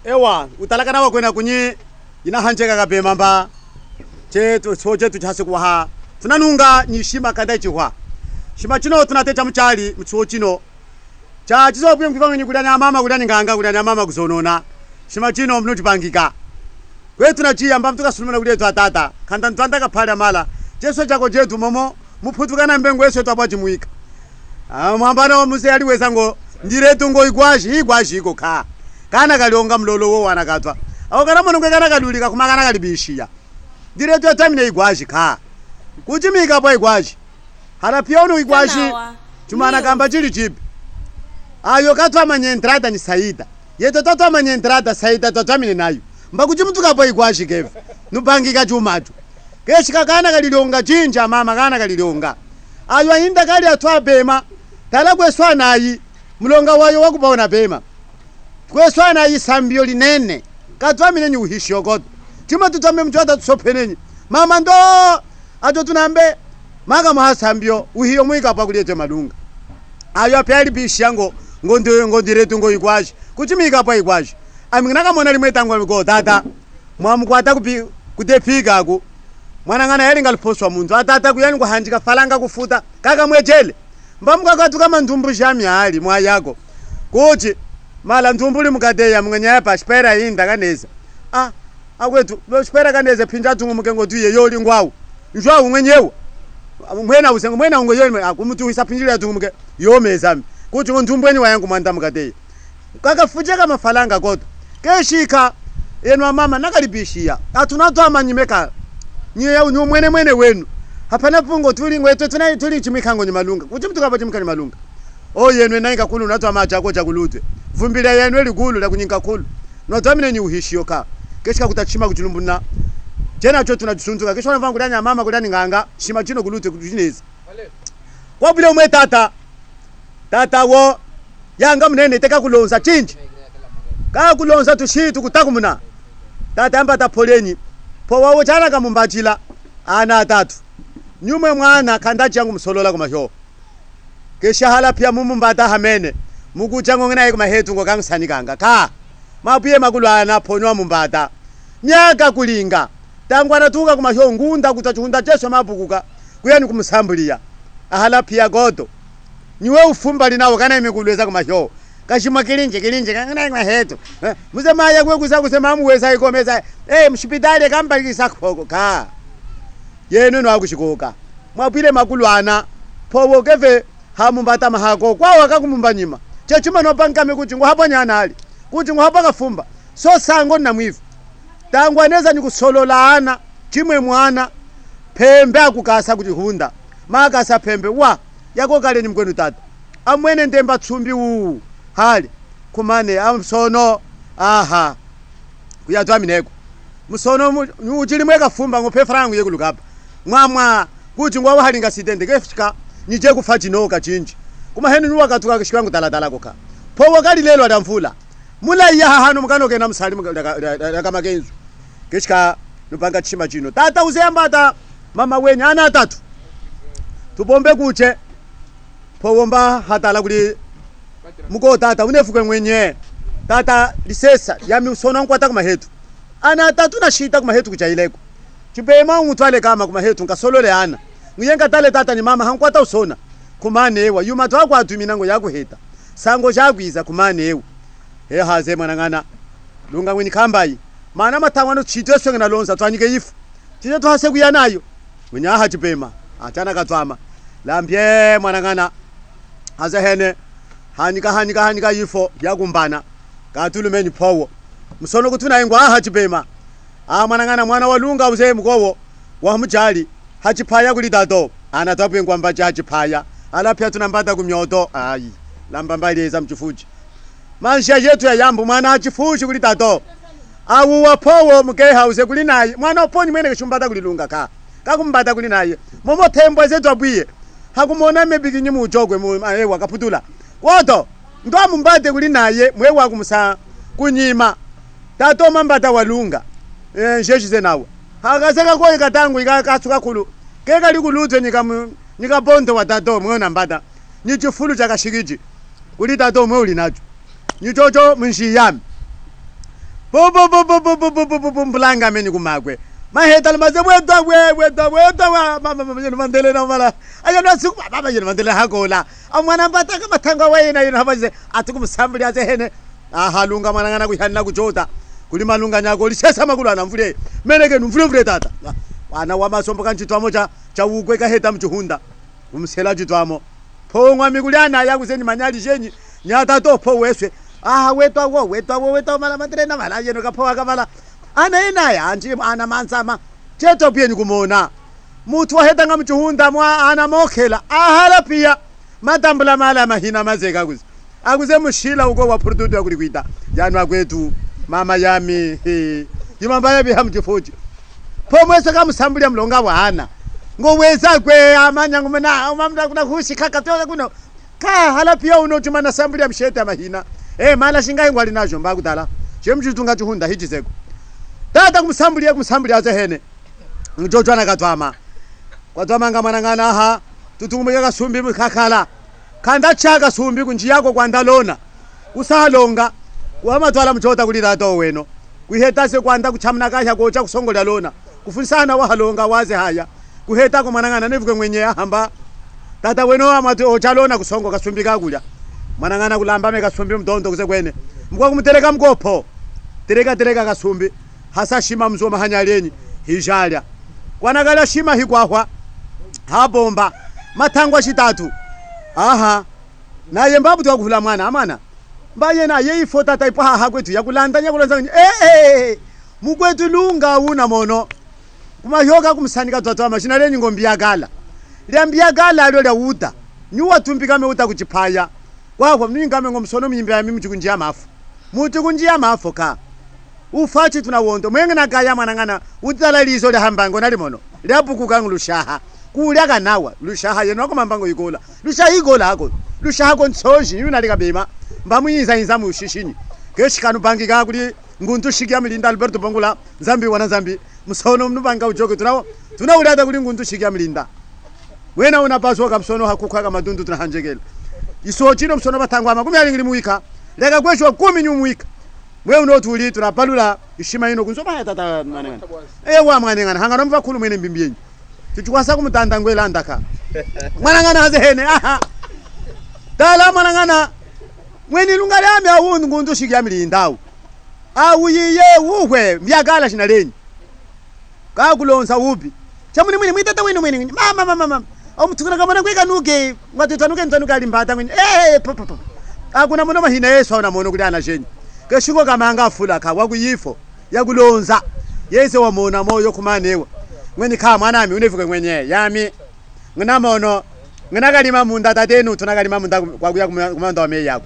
ewa utalakana wakwena kunyi ina hanjeka kapema mba chetu sochetu chasikuwa ha tunanunga nyishima kada chihwa shima chino tunatecha mchali mchuo chino cha chizo kuye mkifangu nyikudanya mama kudanya nganga kudanya mama kuzonona shima chino mnuti pangika kwe tunachia mba mtuka sulumana kudetu atata kanta ntwandaka pali amala jeso chako jetu momo muputukana mbengu yesu etu apachi muika mwambana wa muse yaliwe sango ndiretu ngo igwashi iko kaa kana kalionga mlolo wo wanakatwa aho kana mununge kana kadulika kuma kana kalibishia ndiretu atamine igwashi kaa kuchimika po igwashi hala pia uno igwashi chumana kamba chili chipi ayo katwa manyentrada ni saida yeto tatwa manyentrada saida tatamine nayo mbakuchimutuka po igwashi keve nupangika chumatu keshika kana kalilonga chinja mama kana kalilonga ayo ainda kali atwa bema tala kweswa nayi mulonga wayo wakupaona bema kweswa nayi sambio linene katwa minenyi uhishio koto chima tutambe mchwata tusopenenyi mama ndo ato tunambe maka mwa sambio uhiyo mwika pa kulete malunga ayo apyali bishi yango ngondiretu ngo igwashi kuchimika pa igwashi aminaka mwana limwetangwa miko tata mwamukwata kutepika aku mwana ngana yali ngaliposwa muntu atata kuyani kuhanjika falanga kufuta kaka mwechele mbamuka katu kama ntumbu shami hali mwa yako kuti mala ntumbuli mukadeya mngenya pa spera inda kaneza akwetu lo spera kaneza pinja tungu mkengo tuye yoli ngwawu njwa umwenyewa mwena usengo mwena ungo yoli akumutu isapinjira tungu mke yomezami kuti ntumbweni wayangu manda mukadeya kaka fujeka mafalanga koto keshika yenwa mama nakalibishia atunatu amanyimeka nye ni mwene wenu hapana pungo tuli ngwetu tuli chimikango ni malunga kuti mtu kapa chimikani malunga yenwe naika kulu natwa macha ko chakulutwe vumbila yenwe ligulu la kunyinga kulu natwa mine ni uhishio ka keshika kutachima kuchulumbuna jena cho tunajisunzuka kesho na vangu danya mama kudani nganga shima chino kulutwe kuchineza kwa bila umwe tata wo yanga mnene teka kulonza chinji ka kulonza tushitu kutakumuna tata amba tapoleni po wawo chana kamumbachila ana atatu nyume mwana kandachi yangu msolola kumahyo keshahala pia mumumbata hamene mukuchango ngena yiko mahetu ngo kangsanikanga ka mapuye makulu ana ponwa mumbata nyaka kulinga tangwana tuka kumahyo ngunda kutachunda cheso mabukuka kuyani kumsambulia ahala pia godo niwe ufumba linawo kana imikulweza kumahyo kashima kilinje ngena yiko mahetu muzema ya kwekuza kusema muweza ikomeza mshipitali kambalikisa khoko ka yenu no akushikoka mwapile makulwana powo keve hamumbata mahako kwa wakakumumba nyima chechuma no pankame kuti ngo hapanyana ali kuti ngo hapa kafumba so sango na mwivu tangwaneza nikusolola ana chimwe mwana pembe akukasa kuti hunda makasa pembe wa yako kale ni mkwenu tata amwene ndemba tsumbi hali kumane amsono kuyatwa mineko musono uchilimwe kafumba ngope frangu yekulukapa mwamwa kuti ngwa wahalinga sidende kefika nije kufa chinoka chinji kuma henu nuwa katuka kishikangu talatala koka powo kali lelo adamvula mula iya hahanu mukanoke na msalimu kama kenzu kishika nupanga chima chino tata uzembata mama wenye ana atatu tupombe kuche powo mba hatala kuli muko tata unefuke mwenye tata lisesa yami usona nkwata kuma hetu ana atatu na shita kuma hetu kuchaileko chipema umutwale kama kuma hetu nkasolole ana nguyenga tale tata ni mama hankwata usona kumane ewa yuma twako atumina ngo yakuheta sango chagwiza kumane ewa haze mwanangana lunga ngweni kambai mana matangwano chiteswe ngena lonza twanyike ifu chite twase kuyanayo munyaha chipema atana katwama lambye mwanangana haze hene hanika ifo yakumbana katulumenyi powo musono kutuna ingwa chipema mwanangana mwana walunga uze mkowo wa mjali hachipaya kulitato anatwapo ngwamba chachipaya alapya tunambata kumyoto lamba leza mchifuji mansha yetu ya yambu mwana hachifuji kulitato awu wapowo mkeha uze kulinaye mwana oponi mwene kishumbata kulilunga kakumbata kulinaye momo tembo zetu abwiye hakumona mebikinyi mujogwe wakaputula koto ndo mumbate kulinaye mwewa kumsa kunyima tato mambata walunga njeshi zenawe hakaseka kwa ikatangu ikakasuka kulu keka likulutwe nika bondo wa tato mwona mbata nichifulu chakashikiji kuli tato mwe ulinacho nichocho mnshiyami bo mbulanga meni kumakwe maheta limaze wetwa mama mandele na mala ayana siku baba yena mandele hagola amwana mbataka mathanga wena yena habaze atikumsambuli aze hene ahalunga manangana kuhanna kujota kuli malunga nyako lisesa makulu anamvule meneke numvule tata wana wa masombo kanchitwamo cha ugwe kaheta mchuhunda umsela chitwamo phongwa mikulyana yakuzeni manyali jenyi nyata topho weswe wetwa mala matrena mala yeno kaphowa kamala ana enaya anje ana mansama cheto pia nikumona mutu waheta ngamchuhunda mwa ana mokhela ahala pia matambula mala mahina mazeka kuzi akuze mushila uko wa product yakuli kuita jana kwetu mama yami yimamba yabi hamjifoti pomwese kamusambulia mlonga wana ngoweza kwe amanya ngumena umamda kuna kushika katola kuno ka hala pia unotuma na sambulia mshete mahina mala shinga ingwali najo mbakudala chemchitunga chuhunda hichizeko tata kumsambulia zehene ngijojwana katwama kwatwama ngamanangana ha tutungumeka kasumbi mkhakhala khanda chaka sumbi kunji yako kwandalona usalonga kwamatwala mjota kulira to weno kuheta se kwanda kuchamna kahya kocha kusongola lona kufunisana wa halonga waze haya kuheta ko manangana nevuke mwenye hamba tata weno amatu ochalona kusongo kasumbi kakulya manangana kulamba meka sumbi mdondo kuze kwene mkwa kumtereka mkopho tereka kasumbi hasa shima mzoma hanyalenyi hijalya kwanakala shima hikwahwa habomba mathangwa chitatu naye mbabu twakuvula mwana amana mbaye na yei fota taipa ha kwetu yakulanda nyakulanza mukwetu lunga una mono kumayoka kumsanika twatwa mashina lenyi ngombiagala lyambiagala alo lya uta nyuwa tumbika me uta kuchipaya kwakwa mningame ngomsono mnyimbe ya mimi kunjia mafu mutu kunjia mafu ka ufachi tunawondo mwenge nakaya manangana utala lizo lya hambango nali mono lyapuku kangu lushaha kulya kanawa lushaha yeno komambango ikola lushaha ikola hako lushaha konsoji yuna lika bema mbamuyinza inza mushishini keshikanu bangi kakuli nguntu shikia milinda Alberto Bongula zambi wana zambi musono mnubanga ujoke tunaulada kuli nguntu shikia milinda wena unapaswa kamsono hakuka kama dundu tunahanjegela isochino msono batangwa makumi ali ngili muika leka kweshwa 10 nyumuika mwe unotuli tunapalula ishima ino kunsoba ya tata manengana wa manengana hangana mva khulu mwene mbimbiyenyi tuchikwasa kumutanda ngwela ndaka mwanangana hazehene dala mwanangana mweni lungale ame awundu ngundu shikia milindawu awuyiye uhwe myagala shinalenyi kakulonza ubi chamuni mwini mwitata wenu mwini mama omutukana kamana kweka nuke ngwatutanuke alimbata mwini papa akuna mono mahina Yesu auna mono kuli ana jenyi keshingo kamanga afula ka wakuyifo yakulonza yese wamona moyo kumanewa mweni kha mwana ami unevuke mwenye yami ngina mono ngina kalima munda tatenu tunakalima munda kwakuya kumanda wame yako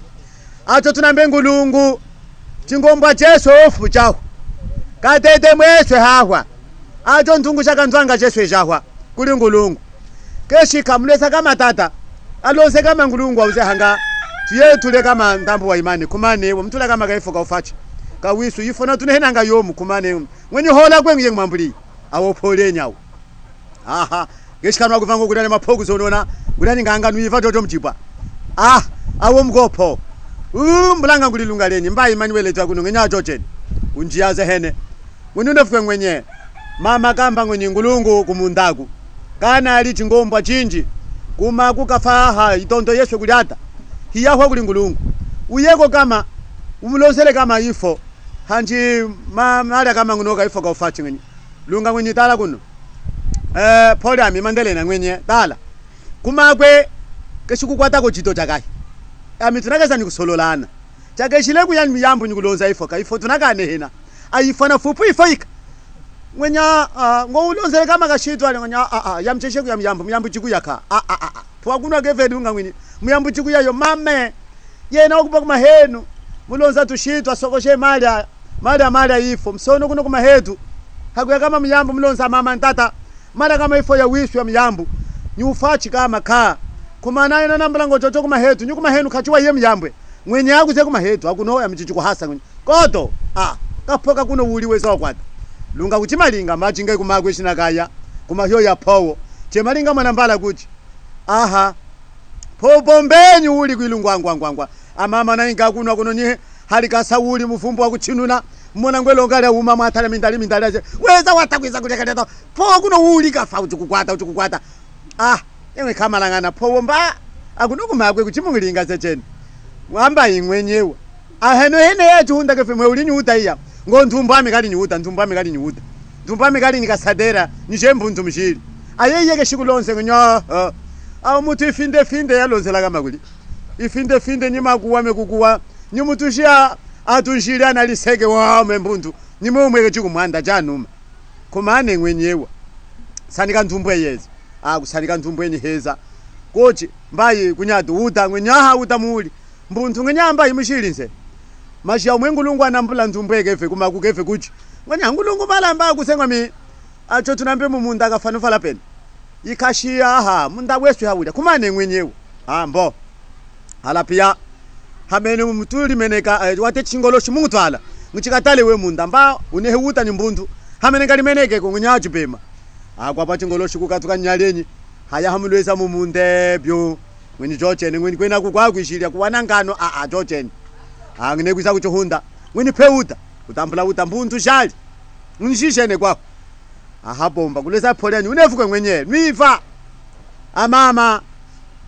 acho tunambe ngulungu chingomba cheso ofu chaho katete mweswe hahwa acho ntungu chakanzwanga cheswe chahwa kuli ngulungu keshika mlesa kama tata alose kama ngulungu auze hanga tiye tule kama ndambo wa imani kumane mtula kama kaifo kaufachi kawisu yifona tunehenanga yomu kumane mwenye hola kwenye ngmambuli awopole nyawo keshika nwakuvango kudane mapoku zonona kudane nganga nuiva toto mchipwa awo mgopo mbulanga ngulilunga lenyi mbayi imani weletwa kuno ngenya chocheni unjiyaze hene mununefwe mwenye mama kamba mwenye ngulungu kumundaku kana ali chingomba chinji kuma kukafaha itondo Yesu kulyata hiyahwa kuli ngulungu uyeko kama umulosele kama ifo hanji mala kama ngunoka ifo kaufachi ngeni lunga mwenye tala kuno pole ami mandele na mwenye tala kuma kwe keshukukwata ko chito chakahi ami tunakeza nikusololana chakeshile kuyani miyambu nikulonza ifo ka ifo tunakane hena ayifana fupu ifoika mwenya ngowulonzele kama kashitwa ngenya yamcheshe miyambu chikuyaka twakunwa kevedi unga mwini miyambu chikuyayo mame yena okupa kumahenu mulonza tushitwa sokoshe mali ifo msono kuno kumahetu hakuya kama miyambu mulonza mama ntata mala kama ifo ya wisu ya miyambu nyufachi kama ka kumana yena nambulango chocho kumahetu nyukumahenu kachiwa ye miyambwe mwenye yaku ze kumahetu akuno ya mchichu kuhasa mwenye koto kapoka kuno uliwe sawa kwata lunga kuchimalinga machinge kumakwe shinakaya kumahyo ya powo chemalinga mwanambala kuti popombeni uli kuilungwangwangwangwa amama na inga kuno nye hali kasa uli mufumbu wa kuchinuna mona ngwelo ngale uma mwathala mindali weza watakwiza kutekaleta po kuno ulika fa uchukukwata ewe khamalangana pho womba akunokumakwe kuchimungilinga secheni mwamba ingwenyewa aheno hene yetu hunda ke femwe ulinyu uta iya ngo nthumba amikali nyuta nthumba amikali nikasadera njembuntu mshili ayeyeke shikulonse ngonya mutu ifinde yalonzela kama kuli ifinde nyima kuwame kukuwa nyimutushia atunshili analiseke wa mbuntu nyimomweke chikumwanda chanuma kumane ngwenyewa sanika nthumba yezi kusanika nthumba ni heza kochi mbayi kunyatu uta ngwenyaha utamuli mbuntu ngwenyamba imushilinse mashiya mwengulungu anambula nthumba yekefe kumakukefe kuchi ngwenya ngulungu malamba kusengwa mi acho tunambe mumunda akafanufala pena ikashia munda wesu hawuda kumane ngwenyewa mbo hala pia hamene mutuli meneka wate chingolo shimutwala ngichikatale we munda mba unehewuta ni mbuntu hamene ngalimeneke ngwenya achipema kwa pa chingolo shikukatuka nyalenyi haya hamulweza mumunde byo ngweni jochene ngweni kwena kukwakwishilia kuwanangano jochene ngine kwisa kuchohunda ngweni pheuta utambula utambuntu shali ngishishene kwako bomba kulesa pholeni unefuke ngwenye mifa amama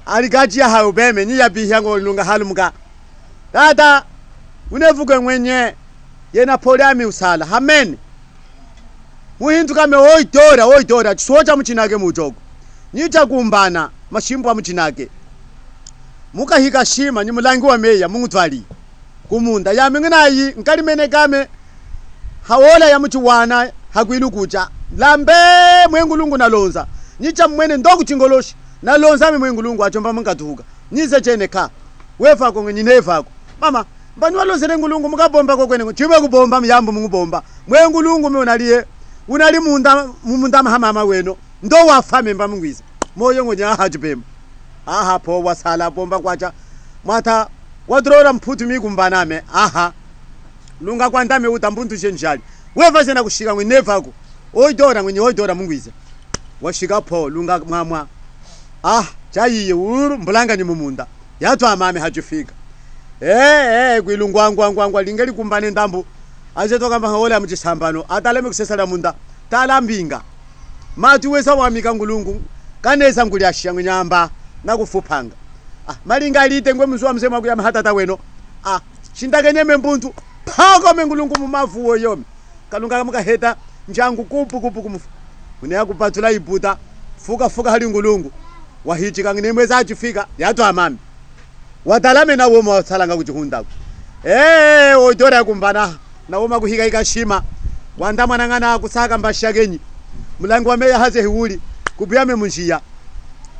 aligaji ya hayo beme ni yabihi ngolunga halumuka tata unefuke ngwenye yena pholami usala hamene muhindu kame oidora chisocha muchinake mujogo nita kumbana mashimbo amuchinake mukahika shima nyimulangi wa meya mungutwali kumunda yaminginayi nkalimene kame hawola ya muchiwana hakwilu kucha lambe mwengulungu nalonza nicha mwene ndoku chingoloshi nalonza mwengulungu achomba mungatuka nize chene ka wefa ko nginefa ko mama mbani walozere ngulungu mukabomba ko kwene chibe kubomba myambo mungubomba mwengulungu me unali munda mama weno ndo wafame mba mungwiza moyo ngonya hajipema po wasala bomba kwacha mwata wadrora mphutu mikumbaname lunga kwandame utambuntu shenjali wefa sena kushika ngwenefa ko oidora mungwiza washika po lunga mwamwa chayiye uru mbulanga ni mumunda yatu amame hajifika kwilungwangwangwa lingeli kumbane ndambu azetoka mbahola mchisambano ataleme kusesala munda talambinga mati wesa wamika ngulungu kanesa nguli ashiya ngnyamba nakufupanga malinga alite ngwe mzwa msema kuya mahatata weno shindakenyeme mbuntu phako mengulungu mumavuwo yome kalunga kamuka heta njangu kupu kumufu une yakupatula iputa fuka hali ngulungu wahichika nginemweza achifika yatu amami watalame na woma wasalanga kuchihunda odora kumbana na woma kuhika ikashima wandama nangana kusaka mbashagenyi mulangi wa meya haze hiwuli kupiyame munjia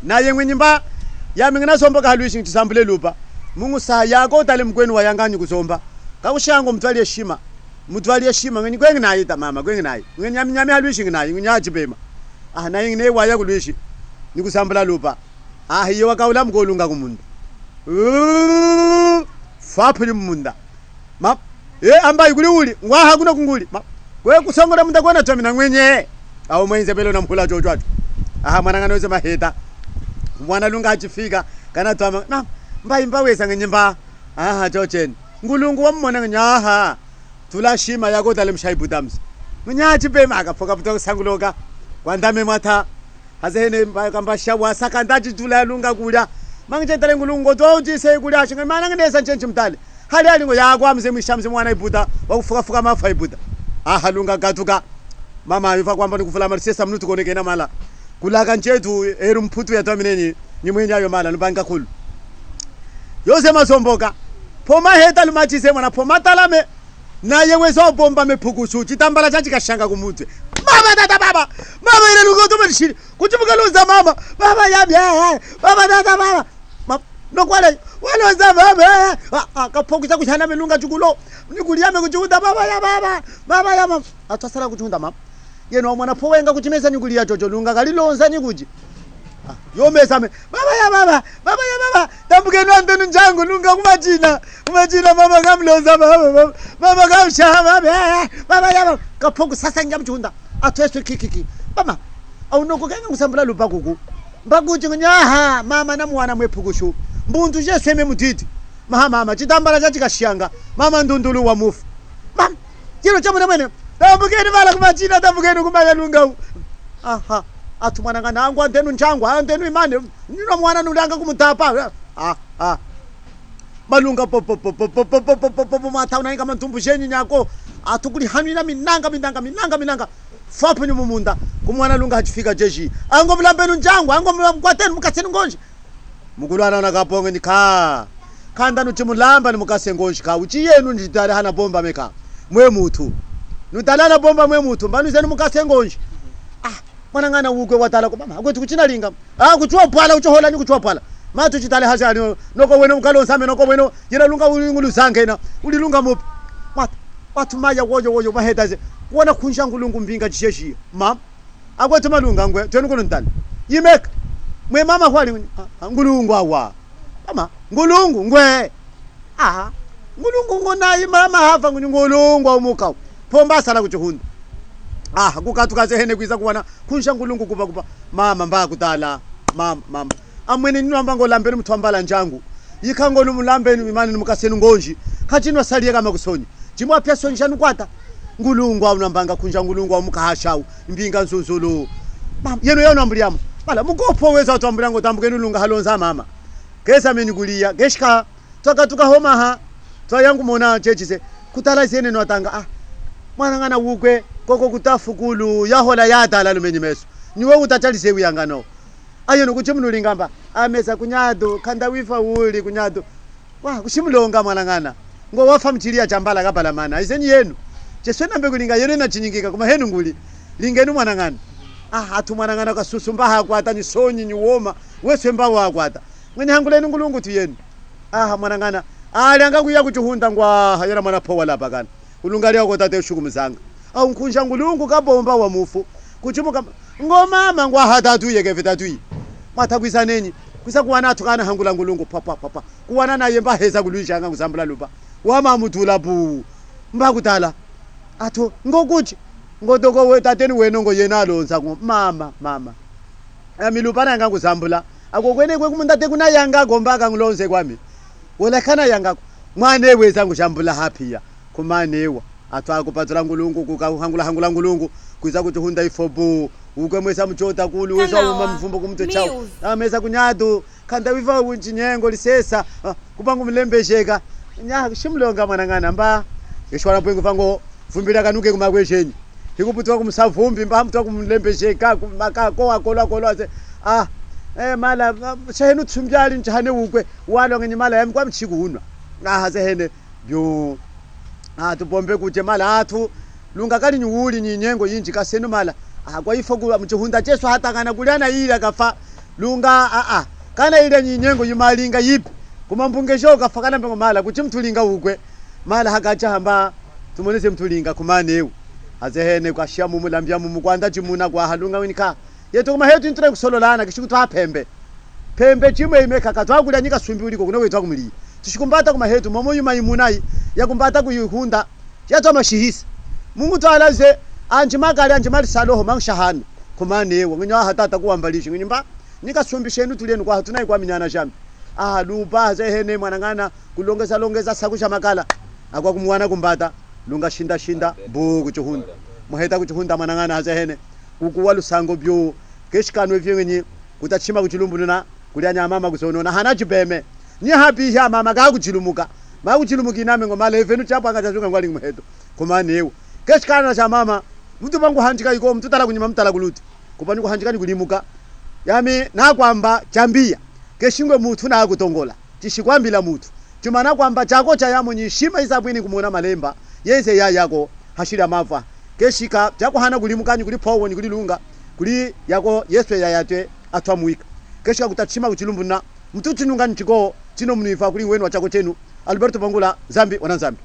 na yengwe nyimba yamingina somba kahaluishi ntisambule lupa mungu saa yako utale mkwenu wayanganyi kusomba kakushango mtwali yeshima ngeni kwengi naita mama kwengi nai ngeni nyami haluishi ngai ngeni achipema na yengine waya kuluishi nikusambula lupa hiyo wakaula mkolunga kumunda fapuli munda amba ikuli uli ngwaha kuna kunguli kwe kusongola munda kwana twamina ngwenye mwenze pelo na mpula chocho mwanangano weze maheta mwana lunga achifika kana twama mba wesa ngenyimba chocheni ngulungu wamona ngenya tulashima yako tale mshaibutamsi nyachi pema akafoka putoka sanguloka kwandame mwata hazene kamba shawa sakandachi tula lunga kuda mangje tale ngulungu twojise kuda shinga mana ngenesa nchenchi mtale hali ngo yakwa mze mwishamze mwana ibuta wakufuka mafa ibuta lunga gatuka mama ifa kwamba nikufula marisesa mnutu konekena mala kulaka nchetu eru mphutu yatwamineni nyimwenya yo mala nubanga khulu yose masomboka poma heta lumachise mwana poma talame naye weso bomba mephukushu chitambala chachikashanga kumutwe tata baba ile lugoto mshiri kuchimukaluza mama baba yami baba tata baba nokwale waloza baba akaphokusa kuchana melunga chukulo nikuliyame kuchunda baba ya mama atasala kuchunda mama yeno mwana phowenga kuchimesa nyukuliya jojo lunga kalilonza nyikuji yomesa me baba ya tambuke nwantenu njangu lunga kumachina mama kamloza baba kamsha baba ya kaphoku sasa ngamchunda atweswe kikiki mama aunoko kenga kusambula lupa kuku mbakuchi nyaha mama na mwana mwephukushu mbuntu jeseme mutiti mama chitambala chachikashanga mama ndundulu wa mufu mama chino chamuna mwene tambukeni mala kumachina tambukeni kumakalunga aha atu mwanangana angu antenu nchangu antenu imane nino mwana nulanga kumutapa malunga popo matauna inga mantumbu jenyi nyako atukuli hanwina minanga fapu ni mumunda kumwana lunga hachifika jeshi ango mlambenu nchangu ango mkwatenu mkasenu ngonji mkulwana nakaponge ni kanda nuchimulamba ni mukase ngonji uchi yenu njitale hana bomba meka mwe mutu nutalana bomba mwe mutu mbanu zenu mukase ngonji mwanangana ukwe watala ko mama kwetu kuchina linga kuchwa pwala uchohola ni kuchwa pwala matu chitale hazani noko weno mkalonsame noko weno yira lunga ulingulu sangena ulilunga mupi watu maya woyo mahetaze kuona kunshangulungu mbinga chisheshi mam akwetu malunga ngwe twenu kuno ntani yimeka mwe mama kwali ngulungu awa mama ngulungu ngwe ngulungu ngona mama hava ngulungu umuka pomba sala kuchihunda kukatukaze hene kwiza kuwana kunsha ngulungu kupa mama mba kutala mama amwene ninwamba ngolambeni mthwambala njangu yikhango lumulambeni imani nimukasenu ngonji kachinwa saliye kama kusonyi chimwa pya sonjanu kwata ngulungu awunambanga kunsha ngulungu awumukahashawu mbinga nzuzulu mama yeno ambuliamo bala mukopho weza watu ambulango tambukeni lunga halonza mama kesa meni kulia geshka twakatuka homa twayangu mona chechise kutala zene nwatanga mwanangana ukwe koko kutafukulu yahola yadala lumenyi meso niwe utachalise uyangano ayo nokuchimnulingamba amesa kunyado khanda wifa uli kunyado kushimlonga mwanangana ngo wafa mchilia chambala kabala mana izeni yenu cheswena mbe kulinga yenu na chinyingika kuma henu nguli lingenu mwanangana atu mwanangana kasusumba hakwata ni sonyi ni woma weswemba wakwata ngene hanguleni ngulungu tu yenu mwanangana alanga kuya kuchuhunda ngwa hayera mwana powa lapa kana ulungali yako tate shukumzanga nkunja ngulungu kabomba wa mufu kuchumuka ngomama ngwa hatatu yeke vitatu matakwisa nenyi kwisa kuwana atukana hangula ngulungu papa kuwana naye mba heza kulunjanga kuzambula lupa wama mutula bu mba kutala ato ngokuchi ngodoko wetateni weno ngoyena alonza mama amilupa nanga kuzambula akokwene kwekumundate kuna yanga gomba kangulonze kwami wala kana yanga mwane weza ngushambula happy kumanewa atwakupatula ngulungu kukahangula ngulungu kuiza kuti hunda ifobo ukwemwesa mchota kulu weza uma mfumbo kumto chao amesa kunyado khanda wiva unchinyengo lisesa kupangu mlembesheka nya shimlonga mwanangana mba yeshwala pwengu vango vumbira kanuke kumakweshenyi ikuputwa kumsavumbi mba mtwa kumlembesheka kumakako akolwa se mala shahenu tsumbyali njane ukwe walo ngenye mala yami kwamchikuhunwa hene byo tupombe kuje mala atu lunga kali nyuuli nyinyengo yinji kasenu mala kwa ifo kuwa mchuhunda chesu hata kana kuliana hile kafa lunga kana hile nyinyengo yumalinga yipi kumambungesho kafakana mpengo mala kuchimtulinga ukwe mala hakacha hamba tumonese mtulinga kumaneu azehene kwa shiamu mulambia mumukwanda chimuna kwa halunga winika yeto kuma hetu intule kusololana kishikutu pembe chimwe imeka katwa kulia nyika sumbi uliko kuna wetu wakumili tushikumbata kuma hetu momo yuma imunai ya kumbata kuyihunda yato mashihisa mungu twalaze anjimali saloho mangshahani kumanewa nginya hatata kuambalisha nginyimba nikasumbishenu tulenu kwa hatunai kwa minyana shambi lupa zehene mwanangana kulongeza sakusha makala akwa kumwana kumbata lunga shinda bu kuchuhunda muheta kuchuhunda mwanangana zehene kukuwa lusango byo keshikano vyenye kutachima kuchilumbu kulianya mama kusonona hana chipeme ni happy ya mama ga kuchilumuka makuchilumuki name ngomala evenu chapo angachazunga ngwali muheto kumanewa keshikana cha mama mtu bangu hanjika iko mtu tala kunyima mtala kuluti kupani kuhanjika ni kulimuka yami na kwamba chambia keshingwe mutu na kutongola tishikwambila mutu chumana kwamba chako cha yamo nyishima isabwini kumona malemba yeze ya yako hashira mafa keshika chako hana kulimukanyi kuli powo ni kulilunga kuli yako Yesu ya yate atwamuika keshika kutachima kuchilumbu na mtu chinunga nchiko chino mnifa kuli wenu wa chako chenu Alberto Bangula Zambi wana Zambi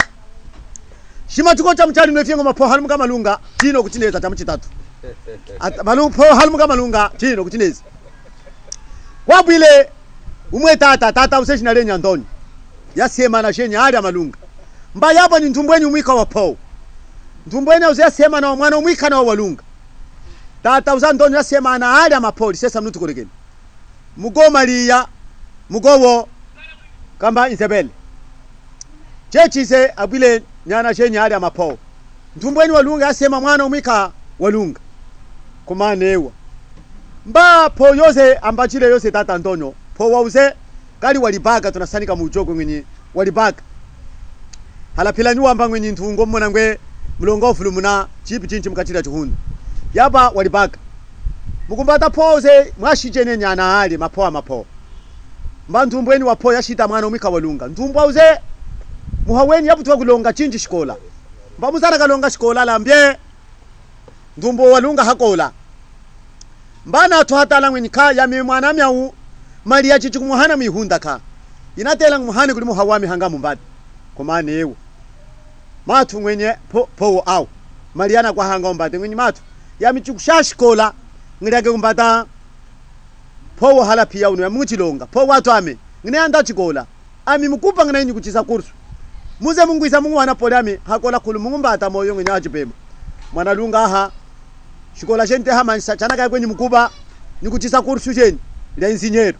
shima chiko cha mchali mwefiengo mapo halmu kama lunga chino kuchineza cha mchitatu malupo halmu kama lunga chino kuchineza wabile umwe tata useshi na lenya ndoni yasema na shenya hali ya malunga mbaya hapa ni ntumbweni umwika wa po ntumbweni uzasema na mwana umwika na walunga tata uzandoni yasema na hali ya mapoli sesa mnutu kurekeni mugoma liya mugowo kamba Isabel chechi se abile nyana shenya hali ya mapo ntumbweni walunga asema mwana umika walunga kumanewa mba po yose ambachile yose tata Antonio po wauze kali walibaga tunasanika mujogo ngwenye walibaga halapila nyuwa mba ngwenye ntungo mwana ngwe mlongofu lumuna chipi chinchi mkatila chuhundu yaba walibaga mukumbata pose mwashijene nyana hali mapo mba ntumbweni wapo yashita mwana umika walunga ntumbwa uze muhaweni yabutuwa kulonga chinchi shikola mba muzara kalonga shikola lambye ntumbo walunga hakola mbana tuhatala ngweni ka yami mwana myau mali ya chichu kumuhana mihunda ka inatela ngumuhani kuli muhawami hanga mumbadi komane ewo matu ngwenye po au mariana kwa hanga mumbadi ngweni matu yami chukushashikola ngirage kumbata po hala pia uno yamuchilonga po watu ame ngine anda chikola ami mukupa ngina inyi kuchisa kursu muze mungu isa mungu wana polami hakola kulu mungu mbata moyo ngenya achipema mwana lunga aha shikola shente hamanisa chana kaya kwenye mkuba nikuchisa kursu sheni ila insinyero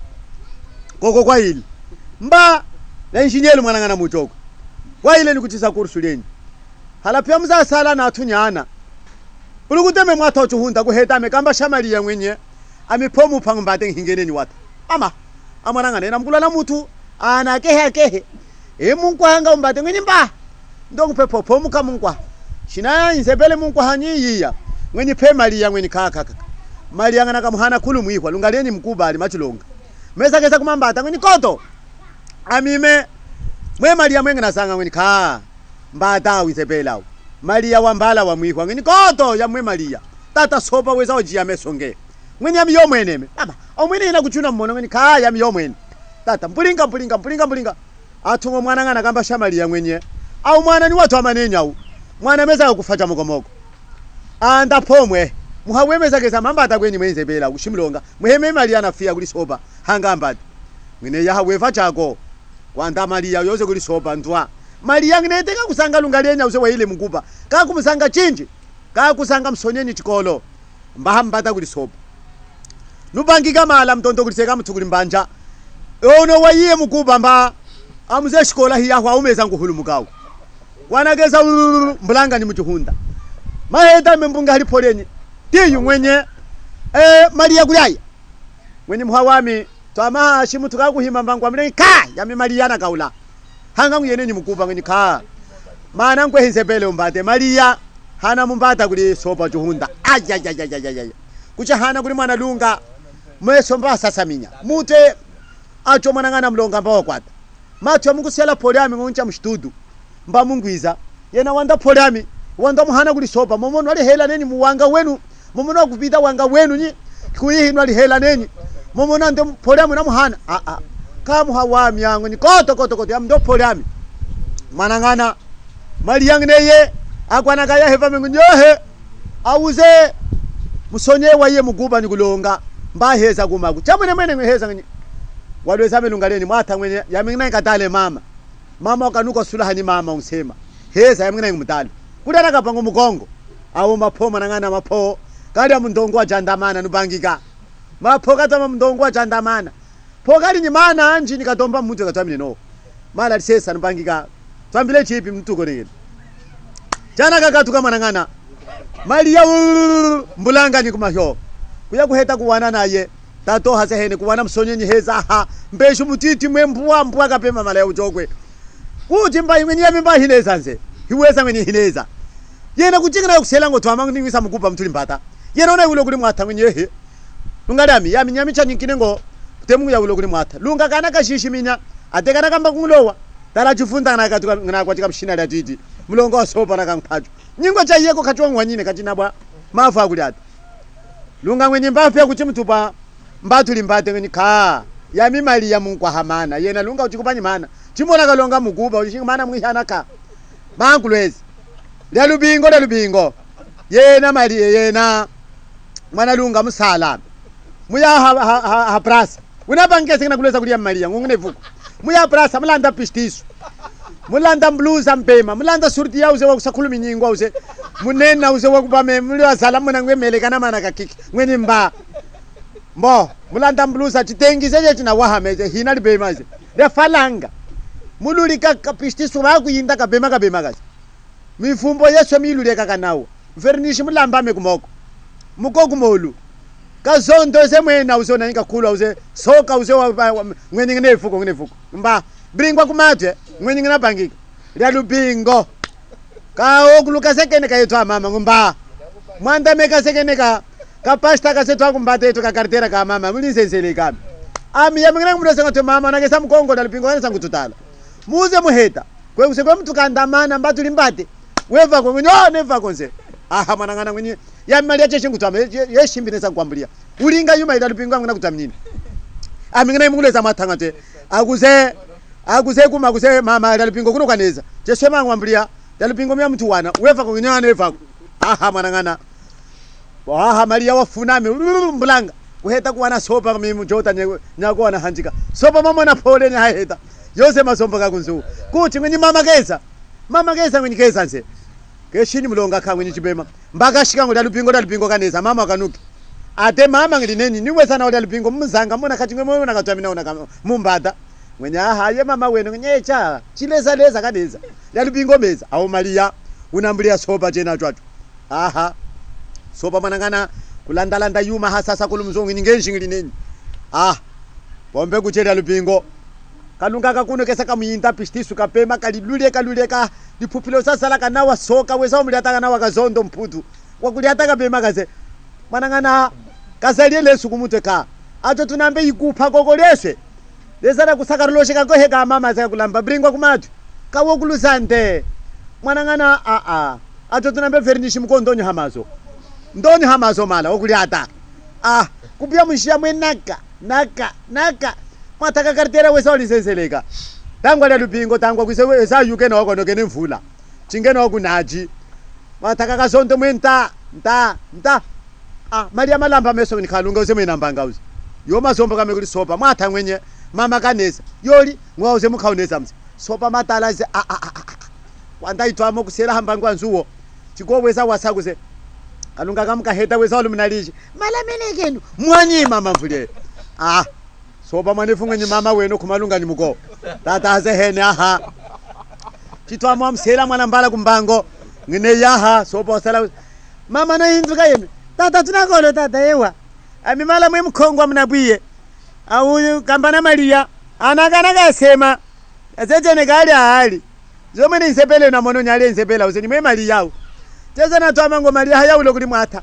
koko kwa hili mba la insinyero mwana ngana muchoko kwa hile nikuchisa kursu leni hala pia mza sala na atunyana ulukuteme mwata uchuhunda kuheta mekamba shamali ya mwenye amipomu pangu mbate hingeneni wata ama amwana ngana ina mkula na mutu ana kehe munkwa hanga mbate ngeni mba ndongu pepo pomu kamunkwa shina insebele munkwa hanyiya ngweni pe mali ya ngweni kaka mali ya ngana kamuhana kulu mwihwa lungaleni mkuba ali machilonga mesa kesa kumambata ngweni koto amime mwe mali ya mwenga nasanga ngweni ka mbata wisepela mali ya wambala wa mwihwa ngweni koto ya mwe mali ya tata sopa weza ojia mesonge ngweni ya miyo mweneme baba omwene ina kuchuna mmono ngweni ka ya miyo mwene tata mpulinga atungo mwana ngana kamba shamali ya ngwenye au mwana ni watu amanenya u mwana meza kufacha mokomoko anda pomwe muhawemeza kesa mambata kwenye mwenze bela ushimlonga muheme mali anafia kuli soba hanga mbati ngine ya wefa chako kwanda mali ya yose kuli soba ndwa mali yangu neteka kusanga lungalenya use wa ile mkuba ka kumusanga chinji ka kusanga msonyenyi chikolo mbahambata kuli soba nubangi kama ala mtonto kuliseka mtu kuli mbanja ono wa iye mkuba mba amuze shikola hiya hwa umeza nguhulumukawo wanageza mbulanga ni mchuhunda maheta mbunga halipolenye tiyu mwenye Maria kulaya mwenye muhawami twamaha shimu tukakuhima mbangwa mlenye ka yami Mariana kaula hanga nguyeneni mkuba ngeni ka maana ngwe hinsebele umbate Maria hana mumbata kuli sopa juhunda ayayayayayaya kucha hana kuli mwana lunga mwesomba sasa minya mute acho mwana ngana mlonga mbawa kwata matu ya mungu siyala poliami nguncha mshtudu mba mungwiza yena wanda poliami wanda muhana kuli sopa momono wali hela neni muwanga wenu momono wakupita wanga wenu nyi kuhihinu wali hela neni momono ndo poliami na muhana kamu hawami yangu ni koto ya mdo poliami manangana mali yangu neye akwana kaya hefa mengu nyohe awuze musonye wa ye muguba ni kulonga mba heza kumaku chamwene mwene heza nyi walweza melungaleni mwata mwenye yamingina ikatale mama wakanuka sulahani mama unsema heza yamingina ngumtali kudana kapango mukongo awo mapo manangana mapo kali ya mndongo wa jandamana nubangika mapo kata mndongo wa jandamana po kali ni mana anji nikatomba mtu katamine no mala lisesa nubangika twambile chipi mtuko nini jana kakatuka manangana mali ya mbulanga ni kumahyo kuya kuheta kuwana naye tato hasehene kuwana msonyenyi heza mbeshu mutiti mbwa kapema mala ya ujogwe kuti mba imweni ya mimba hineza nze hiweza mweni hineza yena kuchingana kusela ngo twama ngingisa mukupa mtuli mbata yena ona ulo kuli mwata mwenyehe lungadami ya minyami cha nyingine ngo temu ya ulo kuli mwata lunga kana kashishiminya atekana kamba kumulowa tala chifunda na katuka ngana kwa mshina la titi mulongo wa sopa na kampacho nyingo cha yeko kachwa ngwanyine kachina bwa mafa kuli ati lunga mwenye mbafu ya kuchimtupa mbatu limbate ngeni ka ya mimali ya mungu hamana yena lunga uchikupani mana chimona kalonga mukuba uchinga mana mwihana ka mankulwezi lelubingo yena mali yena mwana lunga musala muya ha prasa unabangese ngina kuleza kulia mali yangu ngenevuko muya prasa mulanda pistisu mulanda bluza mpema mulanda surti yauze wakusakhuluma inyingo auze munena uze wakubame mulazala mwana ngwemele kana mana kakiki ngweni mba mbo mulanda bluza chitengise je china wahameze hina libemaze refalanga mululika kapistisu bakuyinda kabema kazi mifumbo yeswe miluleka kanawo vernishi mulamba mekumoko mukogumolu kazondo semwena usona ingakhulu uze soka uze mwenye ngenefuko mba bringwa kumathe mwenye ngenabhangika liyalubingo ka okuluka sekene kayetwa mama ngumba mwanda meka sekene ka pasta ka setwa kumbate eto ka kartera ka mama mulinsensele kami ami yamngena ngumlose ngathi mama nake samkongo dalubingo kana sangututala muze muheta kwekuse kwemtu kandamana mbatu limbate weva ko nyo neva konse aha mwanangana mwenye yamali yache chingutama yeshimbinesa kwambulia ulinga yuma idalubingo ngana kutamnini amingena imuleza mathanga te akuze kuma kuse mama dalubingo kuno kaneza jesema ngwambulia dalubingo mya mtu wana weva ko nyo neva aha mwanangana aha maria wafuna mbulanga uheta kuwana sopa mimi mjota nyako wana hanjika sopa mama na pole nya heta yose masomba kakunzu kuti mwenye mama kesa mwenye kesa nse keshini mulonga kha mwenye chibema mbaka shika ngo dalubingo kaneza mama kanuki ate mama ngilineni niwe sana dalubingo mzanga mona kati ngwe mona katwamina ona mumbata mwenye aha ye mama wenu nyecha chileza kaneza dalubingo meza awu maria unambulia sopa jena twatu aha sopa manangana kulandalanda yuma hasasa kulumzongi ningenshi ngilineni bombe kuchera lubingo kalunga kakuno kesa kamuyinda pistisu kapema kaluleka dipupilo sasa la kanawa soka wesa umuliyata kanawa kazondo mputu wakuliyata kapema kaze manangana kazalie lesu kumute ka ato tunambe ikupha kokoleswe lesana kusakaruloshe kakoheka mama zaka kulamba bringwa kumatu kawokulusante manangana ato tunambe vernishi mkondonyo hamazo ndoni hamazo mala wakuliyata kupia mshia mwenaka naka mataka kartera wesa olisenseleka tangwa dalubingo tangwa kwise wesa yuke noko nokene mvula chingene okunaji mataka kazondo mwenta nta maria malamba meso nikhalunga use mwenambanga uze yoma zomba kame kuli sopa mwatha mwenye mama kanesa yoli ngwa uze mukhaonesa mse sopa matala ze wanda itwamo kusela hambangwa nzuwo chiko wesa wasakuze kalunga kamkaheta wesa olumnalishi mala menekenu mwanyima mamvule sopa mwanefunga mama wenu kumalunga nyimuko tata haze hene chitwa mwamsela mwana mbala kumbango ngine yaha sopa wasala mama na hinduka yeme tata tunakolo tata yewa amimala mwe mkongwa mnabwiye au kambana maria anakana sema azejene gali hali zomwe nsepele na mono nyale nsepela uzeni mwe maria yao teza na twama ngo maria haya ulo kuli mwata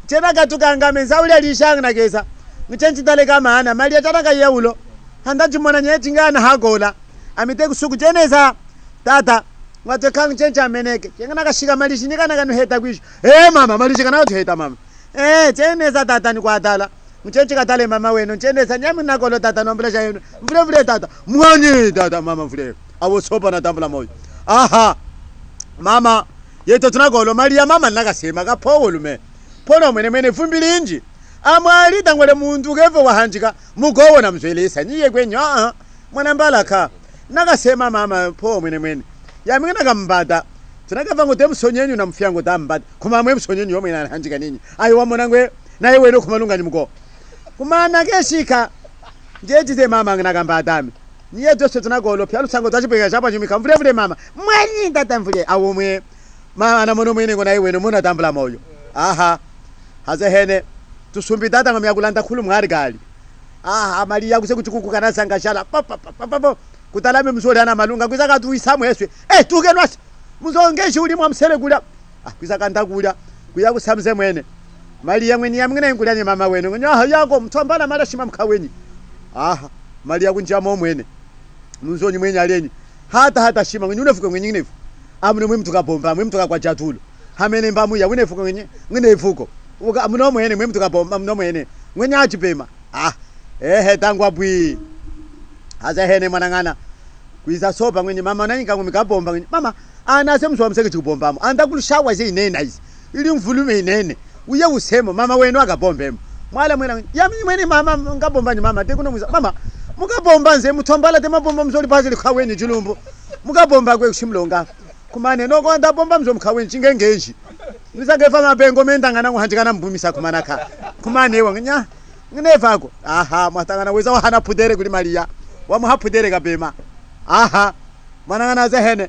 tena katukanga menza uli alishanga na kesa mchenchi tale kama ana maria tataka yaulo handa jumona nyeti ngana hagola amite kusuku jeneza tata wate kang chencha meneke kengana kashika malishi nikana kanu heta kwisho mama malishi kana utheta mama jeneza tata ni kwadala mchenchi katale mama wenu jeneza nyami nakolo tata nombelesha yenu mvule tata mwanye tata mama mvule awo sopa na tambula moyo mama yeto tunakolo maria mama nakasema kapho lume phono mwene fumbili inji amwali tangwele muntu kevo wahanjika mugowo na mzwelesa nyiye kwenyo mwana mbala kha nakasema mama pho mwene yamingena kambata tinakava ngote msonyenyu na mfyango tambata kuma mwe msonyenyu yomwe na hanjika ninyi ayi wamona ngwe naye weno kumalunga ni mugo kumana keshika njeje mama ngina kambata ami niye dose tunagolo pya lusango twachipeka chapa nyumika mvule mama mwanyi tatamvule awomwe mama na mono mwene ngona iweno mona tambula moyo haze hene tusumbi tata ngamya kulanda khulu mwari gali maria kuse kuti kukukana sanga shala kutalame mzoli ana malunga kwisaka tuisamwe eswe tukenwasi muzongeshi uli mwamsele kula kwisaka ndakula kuya kusamze mwene maria mweni yamngena inkulanye mama wenu nyaha yako mthombana mala shima mkhaweni maria kunja momwene muzoni mwenye aleni hata shima nginefuke nginefu amune mwe mtu kabomba mwe mtu kakwajatulo hamene mbamu ya winefuke nginefuko uka mno mwene mwe mtu kabomba mno mwene mwenye achipema tangwa bwi haza hene mwanangana kuiza sopa mwenye mama nanyika ngumikabomba mama anase mswa mseke chikubombamo anda kulushawa ze inene izi ili mvulume inene uye usemo mama wenu akabombemo mwala mwena yami mwene mama ngabomba ni mama tekuno mwiza mama mukabomba nze muthombala temabomba mzoli phazili khaweni chilumbu mukabomba kwe kushimlonga kumane noko ndabomba mzo mkhaweni chingengenji nisangefa mapengo mendangana nguhanjikana mbumisa kumana kha kumane ewa nya nginevako mwatangana weza wahana pudere kuli maria wamuhapudere kabema mwanangana ze hene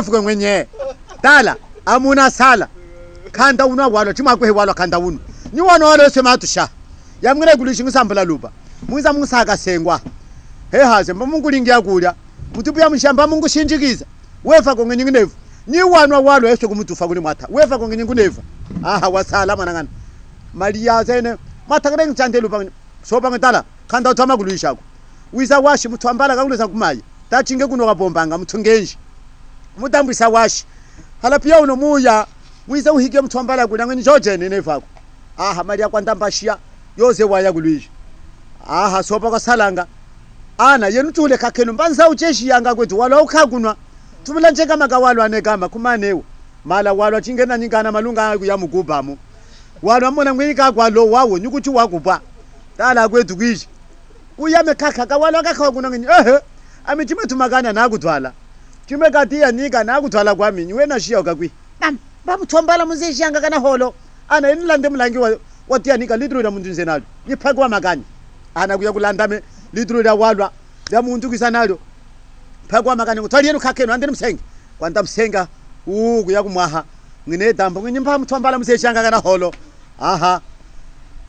ngefu mwenye dala amuna sala khanda unwa walwa chima kwe walwa khanda unu ni wana walo sema atusha yamngene kulishi ngisambula lupa muiza mungisaka sengwa he haze Mungu lingia kulya mutupu ya mshamba Mungu shinjikiza wefa kongenye nginefu ni wana walo yeso kumutufa kuli mwata wefa kongenye ngunefu aha wasala manangana Maria zene matakare ngchande lupa soba ngitala khanda uthama kulisha ko wiza washi mutwambala kakuleza kumayi tachinge kuno kabombanga mthungenji mutambisa washi hala pia uno muya wiza uhike mthwambala kuna ngeni jojene nevako aha Maria kwandambashia yoze waya kulisha aha soba kwasalanga ana yenu tule kakelo mbanza ucheshi yanga kwetu wala ukhakunwa tumula nje kama kawalwa negama kumanewo mala walwa chingena nyingana malunga ya mugubamo walwa mona ngwika kwa lo wawo nyukuchi wakupa tala kwetu kwishi uyame khakha kawalwa kakha kuna ngini amichime tumakanya nakutwala chime katiya nika nakutwala kwami wena shiya kakwi nam bamuthombala muzeshanga kana holo ana inilande mlangi watiya nika litro la muntu nzenalo niphakwa makanya ana kuya kulandame litro la walwa ya muntu kwisanalo phakwa makanya kuthwali yenu khakheno ande msenge kwanta msenga kuya kumwaha ngine dambo nginyimpa muthombala muzeshanga kana holo aha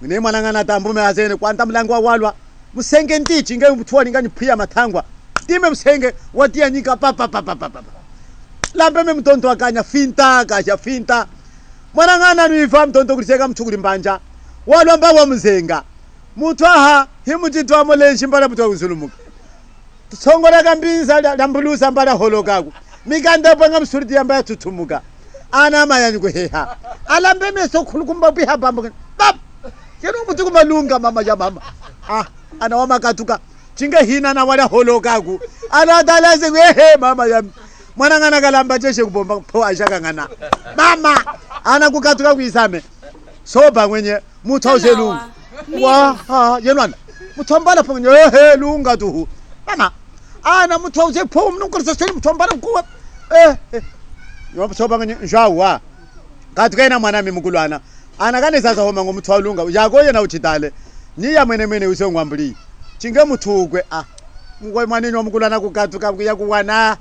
ngine mwanangana dambo meazene kwanta mlangi wa walwa musenge ndichi nge mthwani ngani phiya mathangwa time msenge watia nyika papa lambe me mtonto akanya finta kaja finta mwanangana nifa mtonto kuliseka mthukuli mbanja walomba wa mzenga mutwaha himutitwa molenshi mbala mutwa uzulumuka tsongora kambiza lambulusa mbala holokaku mikanda panga msuriti yamba tutumuka ana mayani kuheha alambe me sokhulukumba biha bambo bab yenu mutu kumalunga mama ya mama ana wamakatuka chinge hina na wala holokaku ana dalaze wehe mama ya mwanangana kalamba cheshe kubomba pho ashaka ngana mama ana kukatuka kuisame soba mwenye muthoze lunga wa yenwana muthombala pho nyehe lunga tu mama ana muthoze pho mnunkurisa seli muthombala kuwa yoba soba mwenye njawa katukena mwana mimukulwana ana kane sasa homa ngomthwalunga yako yena uchitale niya mwene usongwambuli chinge muthugwe ngwe mwanini wamkulana kukatuka kuya kuwana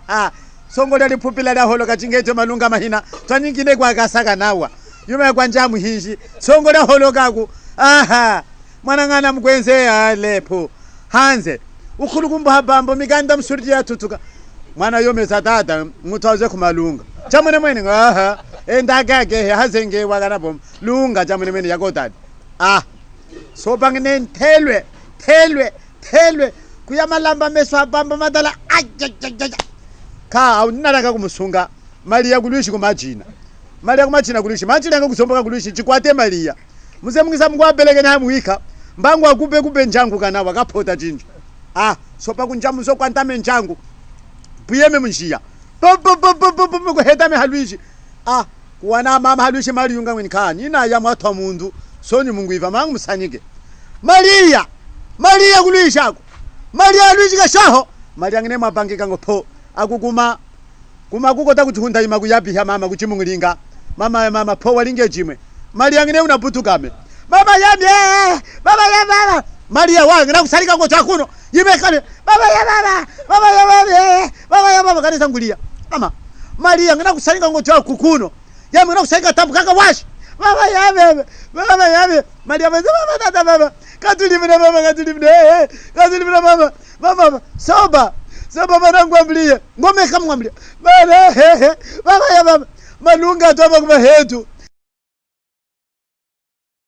songola liphupila la holo kachingethe malunga mahina twanyingine kwa kasaka nawa yume kwa njamu hinji songola holo kaku mwanangana mkwenze alepho hanze ukhulukumba habambo mikanda msuriti yathutuka mwana yome satata muthaze kumalunga chamene mwene endakake hazenge wakana bom lunga chamene mwene yakodadi soba ngine thelwe kuyamalamba meswa bamba madala kha awunalaka kumusunga Maria kulishi kumajina Maria kumajina kulishi majina ngakusomboka kulishi chikwate Maria muze mungisa mungwabeleke na muika mbangu akupe njangu kana wakaphota chinjo sopa kunjamu so kwantame njangu buyeme munjia ko heta me halwishi kuwana mama halwishi mali yunga ngweni khani ina ya mwathwa mundu soni mungu iva mangu musanyike Maria kulishako Maria halwishi kashaho Maria ngine mabangika ngopho akukuma kuko takuthunda ima kuyabiha mama kuchimunglinga mama pho walinge jimwe Maria ngine unaputukame baba ya Maria wangu nakusalika ngo chakuno yimekane baba ya baba kanisa ngulia mama Maria ngina kusalika ngo chakuno yamwe nakusalika tabukaka washi baba ya Maria baba katulivina mama soba manangu amlie ngome kamwamlia baba ya baba malunga toba kuma hetu